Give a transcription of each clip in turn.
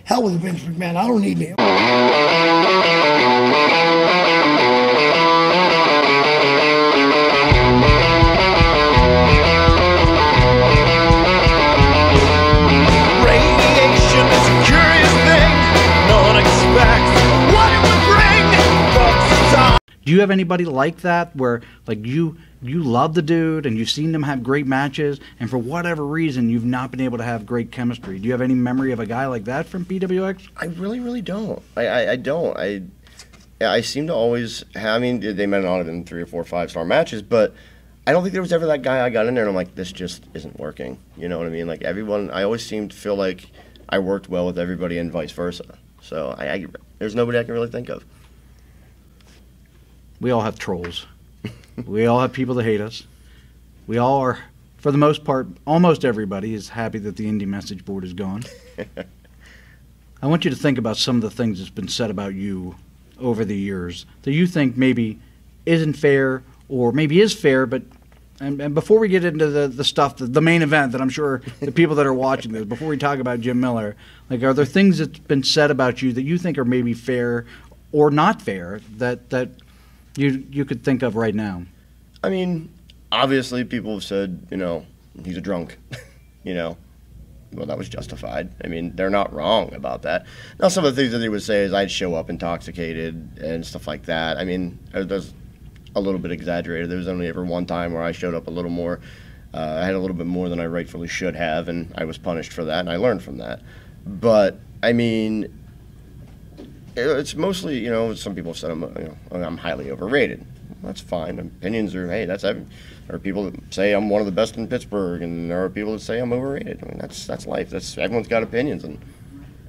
Hell with Vince McMahon. I don't need him. Radiation is a curious thing. No one expects what it would bring. But time. Do you have anybody like that where like you love the dude and you've seen them have great matches and for whatever reason you've not been able to have great chemistry? Do you have any memory of a guy like that from PWX? I really don't. I don't. I seem to always have, I mean, they might not have been 3 or 4 5-star matches, but I don't think there was ever that guy I got in there and I'm like, this just isn't working. You know what I mean? Like everyone, I always seem to feel like I worked well with everybody and vice versa. So there's nobody I can really think of. We all have trolls. We all have people that hate us. We all are, for the most part, almost everybody is happy that the indie message board is gone. I want you to think about some of the things that's been said about you over the years that you think maybe isn't fair or maybe is fair, but and before we get into the stuff, the main event that I'm sure the people that are watching this, before we talk about Jim Miller, like are there things that's been said about you that you think are maybe fair or not fair that you could think of right now? I mean, obviously people have said, you know, he's a drunk, you know. Well, that was justified. I mean, they're not wrong about that. Now, some of the things that they would say is I'd show up intoxicated and stuff like that. I mean, there's a little bit exaggerated. There was only ever one time where I showed up a little more. I had a little bit more than I rightfully should have, and I was punished for that, and I learned from that. But, I mean, it's mostly, you know, some people have said I'm highly overrated. That's fine. Opinions are, hey, there are people that say I'm one of the best in Pittsburgh, and there are people that say I'm overrated. I mean, that's life. Everyone's got opinions, and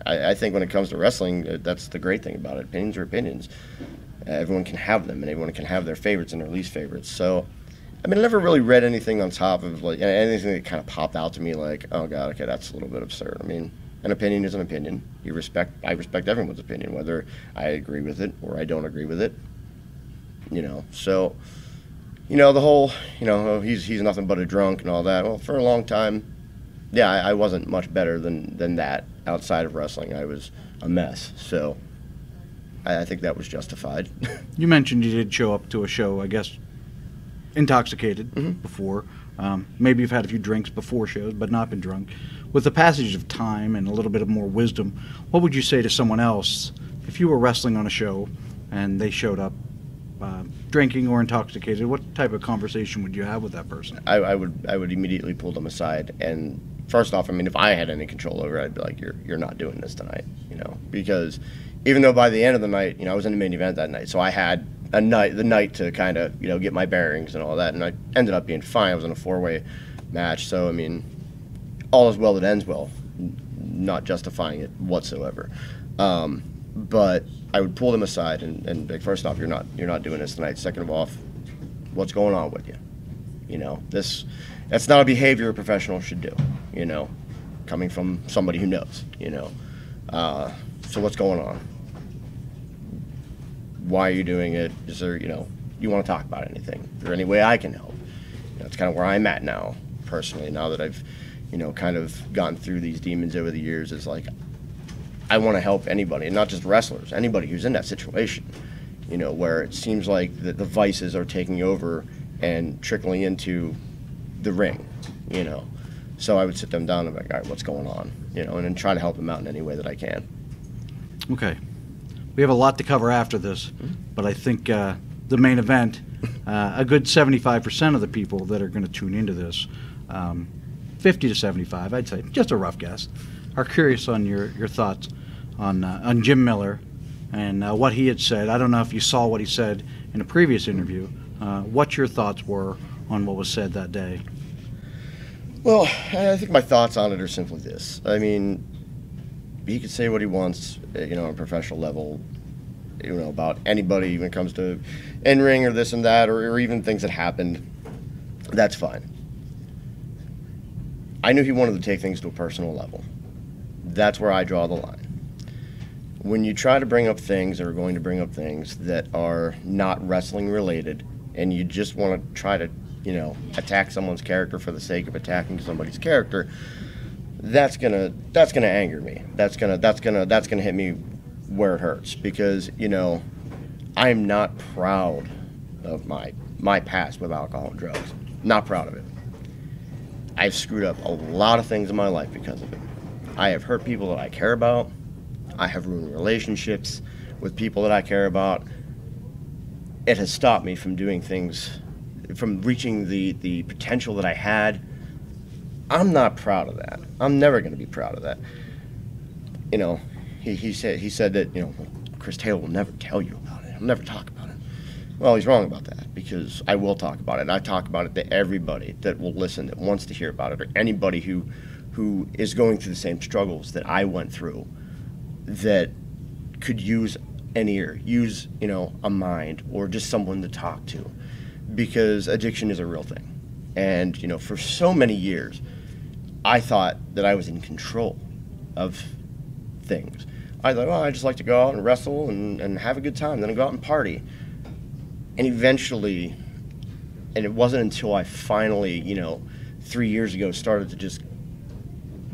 I think when it comes to wrestling, that's the great thing about it. Opinions are opinions. Everyone can have them, and everyone can have their favorites and their least favorites. So, I mean, I never really read anything on top of like anything that kind of popped out to me like, oh God, okay, that's a little bit absurd. I mean, an opinion is an opinion. I respect everyone's opinion, whether I agree with it or I don't agree with it. You know, so, you know, the whole, you know, oh, he's nothing but a drunk and all that. Well, for a long time, yeah, I wasn't much better than that outside of wrestling. I was a mess. So I think that was justified. You mentioned you did show up to a show, I guess, intoxicated before. Maybe you've had a few drinks before shows, but not been drunk. With the passage of time and a little bit of more wisdom, what would you say to someone else if you were wrestling on a show and they showed up drinking or intoxicated? What type of conversation would you have with that person? I would immediately pull them aside, and first off, I mean, if I had any control over it, I'd be like, you're not doing this tonight, you know, because even though by the end of the night, you know, I was in the main event that night, so I had the night to kind of, you know, get my bearings and all that, and I ended up being fine. I was in a 4-way match, so I mean, all is well that ends well, not justifying it whatsoever. But I would pull them aside and like, first off, you're not doing this tonight. Second of all, what's going on with you? You know, that's not a behavior a professional should do, you know, coming from somebody who knows, you know. So what's going on? Why are you doing it? Is there, you know, you want to talk about anything? Is there any way I can help? You know, it's kind of where I'm at now, personally, now that I've, you know, kind of gotten through these demons over the years. Is like, I want to help anybody, and not just wrestlers, anybody who's in that situation, you know, where it seems like the vices are taking over and trickling into the ring, you know. So I would sit them down and be like, all right, what's going on? You know, and then try to help them out in any way that I can. Okay. We have a lot to cover after this, but I think the main event, a good 75% of the people that are going to tune into this, 50 to 75, I'd say, just a rough guess, are curious on your thoughts on Jim Miller and what he had said. I don't know if you saw what he said in a previous interview. What your thoughts were on what was said that day. Well, I think my thoughts on it are simply this. I mean, he could say what he wants, you know, on a professional level, you know, about anybody when it comes to in-ring or this and that, or even things that happened. That's fine. I knew he wanted to take things to a personal level. That's where I draw the line. When you try to bring up things, or are going to bring up things that are not wrestling related, and you just want to try to, you know, attack someone's character for the sake of attacking somebody's character, that's gonna anger me. That's gonna hit me where it hurts, because I'm not proud of my past with alcohol and drugs. Not proud of it. I've screwed up a lot of things in my life because of it. I have hurt people that I care about. I have ruined relationships with people that I care about. It has stopped me from doing things, from reaching the potential that I had. I'm not proud of that. I'm never going to be proud of that. He said that, Chris Taylor will never tell you about it. He'll never talk about it. Well, he's wrong about that, because I will talk about it. And I talk about it to everybody that will listen, that wants to hear about it, or anybody who is going through the same struggles that I went through, that could use an ear, use, a mind, or just someone to talk to, because addiction is a real thing. And, for so many years, I thought that I was in control of things. I thought, well, I just like to go out and wrestle and have a good time, then I go out and party. And eventually, and it wasn't until I finally, 3 years ago, started to just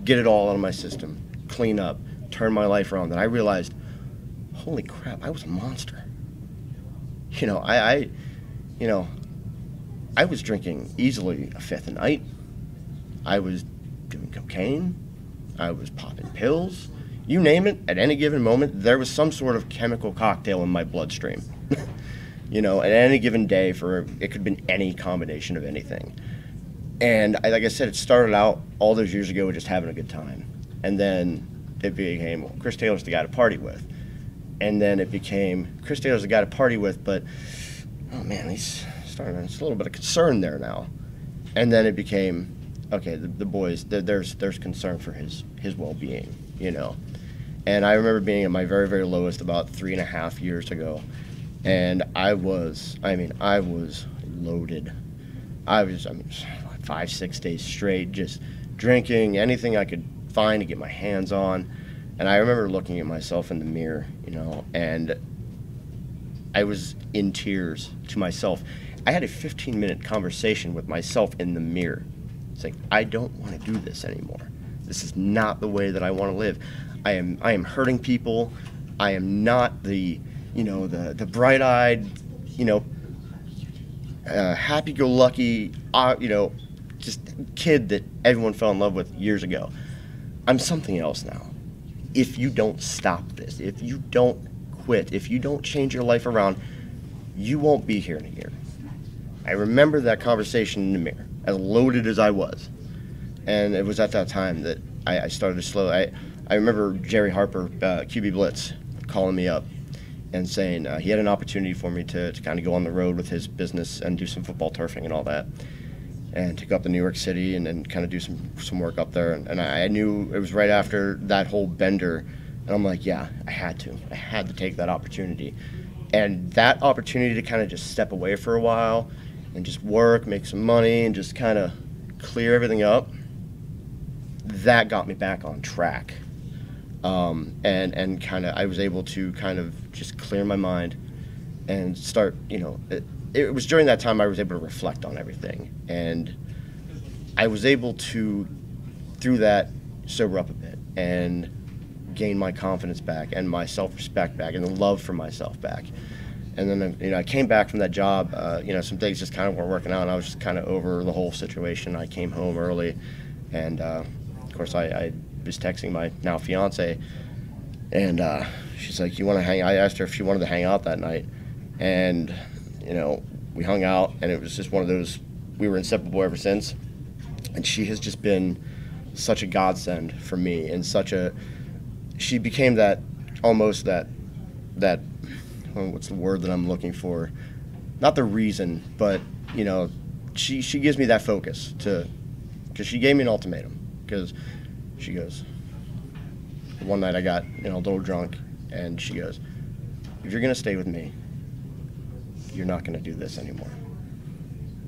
get it all out of my system, clean up, turn my life around, that I realized, holy crap, I was a monster. I was drinking easily a fifth a night. I was doing cocaine. I was popping pills. You name it, at any given moment, there was some sort of chemical cocktail in my bloodstream. At any given day, it could have been any combination of anything. And like I said, it started out all those years ago with just having a good time. And then it became, well, Chris Taylor's the guy to party with. And then it became, Chris Taylor's the guy to party with, but, oh man, he's starting, it's a little bit of concern there now. And then it became, okay, the boys, there's concern for his well-being, And I remember being at my very, very lowest about 3.5 years ago. And I was loaded. I was 5-6 days straight, just drinking anything I could find to get my hands on. And I remember looking at myself in the mirror, and I was in tears to myself. I had a 15-minute conversation with myself in the mirror. It's like, I don't want to do this anymore. This is not the way that I want to live. I am hurting people. I am not the bright-eyed, happy-go-lucky, just kid that everyone fell in love with years ago. I'm something else now. If you don't stop this, if you don't quit, if you don't change your life around, you won't be here in a year. I remember that conversation in the mirror, as loaded as I was. And it was at that time that I started to slow. I remember Jerry Harper, QB Blitz, calling me up and saying he had an opportunity for me to kind of go on the road with his business and do some football turfing and all that, and to go up to New York City and kind of do some work up there. And I knew it was right after that whole bender, and I'm like, yeah, I had to take that opportunity. And that opportunity to kind of just step away for a while and just work, make some money, and just kind of clear everything up, that got me back on track. And kind of, I was able to kind of just clear my mind and start, it was during that time I was able to reflect on everything. And I was able to, through that, sober up a bit and gain my confidence back and my self-respect back and the love for myself back. And then, I came back from that job, some days just kind of weren't working out, and I was just kind of over the whole situation. I came home early, and of course I was texting my now fiance, and she's like, "You want to hang?" I asked her if she wanted to hang out that night, and we hung out, and it was just one of those. We were inseparable ever since, and she has just been such a godsend for me, and she became that almost that what's the word that I'm looking for? Not the reason, but she gives me that focus because she gave me an ultimatum, because she goes, one night I got a little drunk, and she goes, if you're gonna stay with me, you're not gonna do this anymore.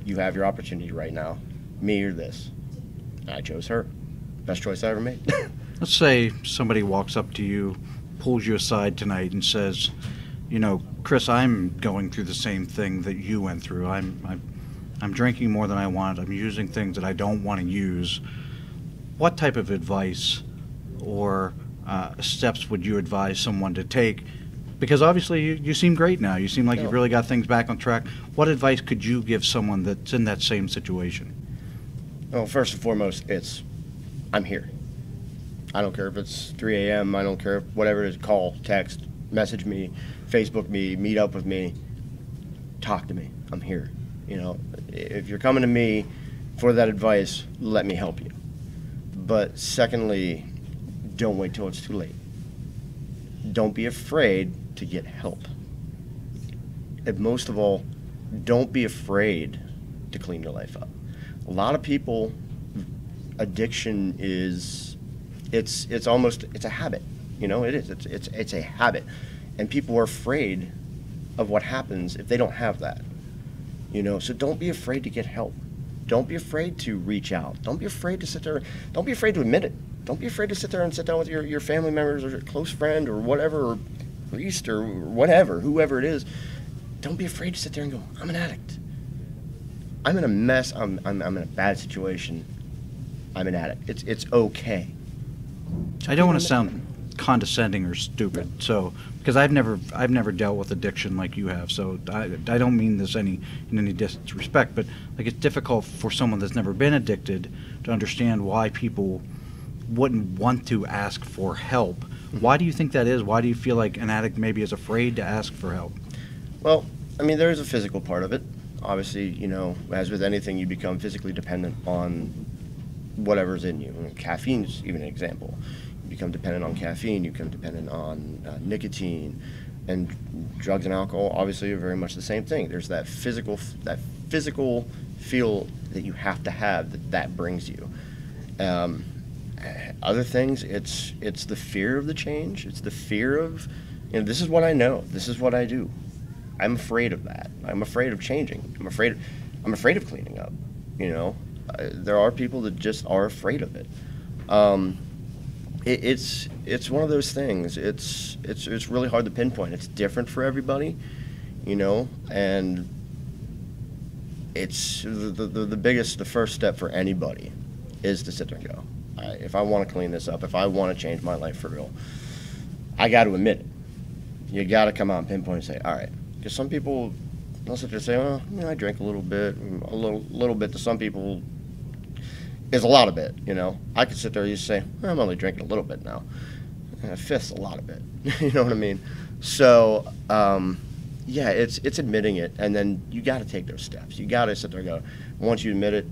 You have your opportunity right now, me or this. And I chose her. Best choice I ever made. Let's say somebody walks up to you, pulls you aside tonight and says, Chris, I'm going through the same thing that you went through. I'm drinking more than I want. I'm using things that I don't want to use. what type of advice or steps would you advise someone to take? Because obviously you seem great now. You seem like you've really got things back on track. What advice could you give someone that's in that same situation? Well, first and foremost, I'm here. I don't care if it's 3 a.m. I don't care if whatever it is. Call, text, message me, Facebook me, meet up with me. Talk to me. I'm here. You know, if you're coming to me for that advice, let me help you. But secondly, don't wait till it's too late. Don't be afraid to get help. And most of all, don't be afraid to clean your life up. A lot of people, addiction is, it's a habit. You know, it is. It's a habit. And people are afraid of what happens if they don't have that. You know, so don't be afraid to get help. Don't be afraid to reach out. Don't be afraid to sit there. Don't be afraid to admit it. Don't be afraid to sit there and sit down with your family members or your close friend or whatever, or priest or whatever, whoever it is. Don't be afraid to sit there and go, I'm an addict. I'm in a mess. I'm in a bad situation. I'm an addict. It's okay. I don't want to sound condescending or stupid, so because I've never dealt with addiction like you have, so I don't mean this in any disrespect, but like it's difficult for someone that's never been addicted to understand why people wouldn't want to ask for help. Why do you think that is? Why do you feel like an addict maybe is afraid to ask for help? Well, I mean, there is a physical part of it. Obviously, you know, as with anything, you become physically dependent on whatever's in you. I mean, caffeine's even an example. You become dependent on caffeine. You become dependent on nicotine, and drugs and alcohol. Obviously, are very much the same thing. There's that physical feel that you have to have that brings you. Other things, it's the fear of the change. It's the fear of, you know, this is what I know. This is what I do. I'm afraid of that. I'm afraid of changing. I'm afraid of cleaning up. You know, there are people that just are afraid of it. It's one of those things. It's really hard to pinpoint. It's different for everybody, you know, and it's the first step for anybody is to sit there and go, all right, if I want to clean this up, if I want to change my life for real, I got to admit it. You got to come out and pinpoint and say, all right. Because some people, they'll sit there and say, well, you know, I drink a little bit. A little bit to some people is a lot of bit, you know. I could sit there and just say, well, I'm only drinking a little bit now. And a fifth's a lot of bit. You know what I mean? So, yeah, it's admitting it, and then you got to take those steps. You got to sit there and go, once you admit it,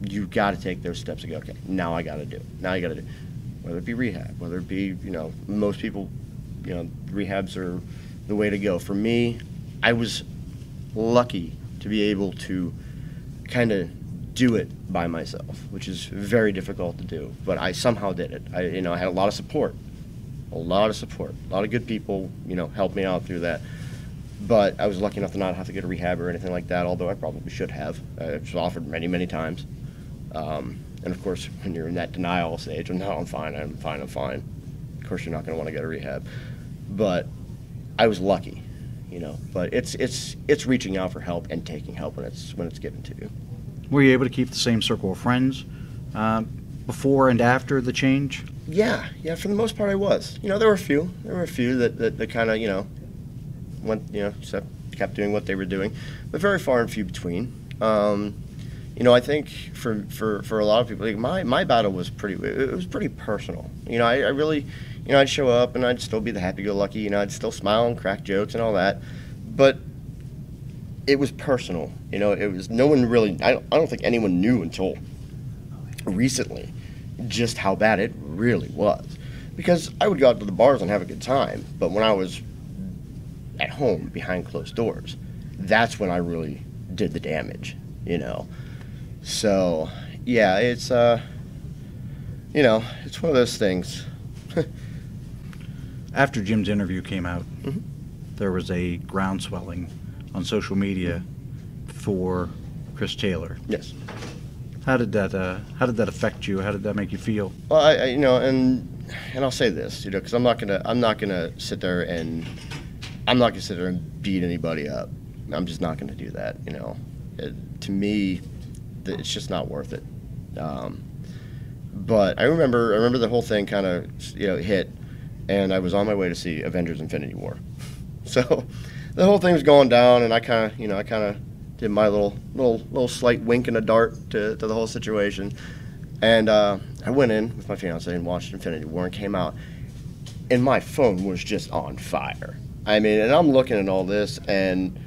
you got to take those steps and go, okay, now I got to do it. Now you got to do it. Whether it be rehab, whether it be, you know, most people, you know, rehabs are the way to go. For me, I was lucky to be able to kind of do it by myself, which is very difficult to do, but I somehow did it. I had a lot of support, a lot of good people, you know, helped me out through that. But I was lucky enough to not have to go to rehab or anything like that, although I probably should have. It was offered many, many times. And of course, when you're in that denial stage, well, no, I'm fine. Of course, you're not going to want to go to rehab. But I was lucky, you know. But it's reaching out for help and taking help when it's given to you. Were you able to keep the same circle of friends before and after the change? Yeah, for the most part I was. You know, there were a few that kind of, you know, went, you know, kept doing what they were doing, but very far and few between. You know, I think for a lot of people, like my battle was pretty personal. You know, I really, you know, I'd show up and I'd still be the happy-go-lucky, you know, I'd still smile and crack jokes and all that, but it was personal. You know, it was, no one really, I don't think anyone knew until recently just how bad it really was. Because I would go out to the bars and have a good time, but when I was at home behind closed doors, that's when I really did the damage, you know. So, yeah, it's, you know, it's one of those things. After Jim's interview came out, there was a groundswelling on social media for Chris Taylor. Yes. How did that affect you? How did that make you feel? Well, I you know, and I'll say this, you know, because I'm not gonna sit there and beat anybody up. I'm just not gonna do that. You know, to me, it's just not worth it. But I remember the whole thing kind of hit, and I was on my way to see Avengers: Infinity War. So the whole thing was going down, and I kind of did my little slight wink and a dart to the whole situation. And I went in with my fiance and watched Infinity War and came out, and my phone was just on fire. I mean, and I'm looking at all this, and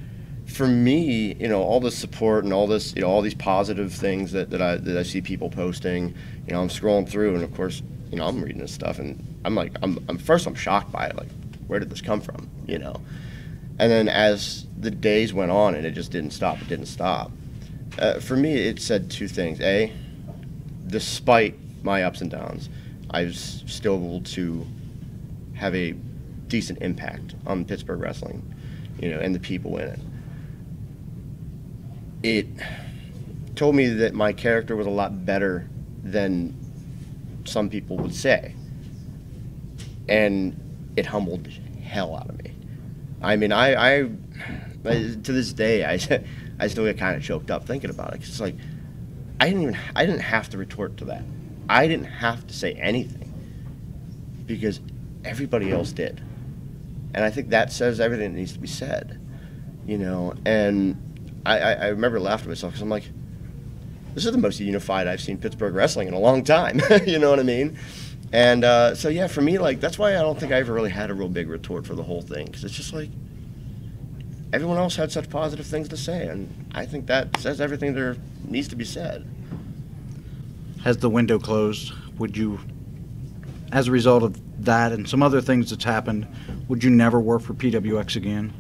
for me, all this support and all this, all these positive things that I see people posting, I'm scrolling through, and of course, I'm reading this stuff, and I'm like, I'm shocked by it. Like, where did this come from? And then as the days went on, and it just didn't stop. It didn't stop. For me, it said two things. A, despite my ups and downs, I was still able to have a decent impact on Pittsburgh wrestling, and the people in it. It told me that my character was a lot better than some people would say, and it humbled the hell out of me. I mean, I to this day, I still get kind of choked up thinking about it. 'Cause it's like I didn't have to retort to that. I didn't have to say anything because everybody else did, and I think that says everything that needs to be said, And I remember laughing to myself because I'm like, this is the most unified I've seen Pittsburgh wrestling in a long time. You know what I mean? And so yeah, for me, like, that's why I don't think I ever really had a real big retort for the whole thing, because it's just like everyone else had such positive things to say, and I think that says everything there needs to be said. Has the window closed? Would you, as a result of that and some other things that's happened, would you never work for PWX again?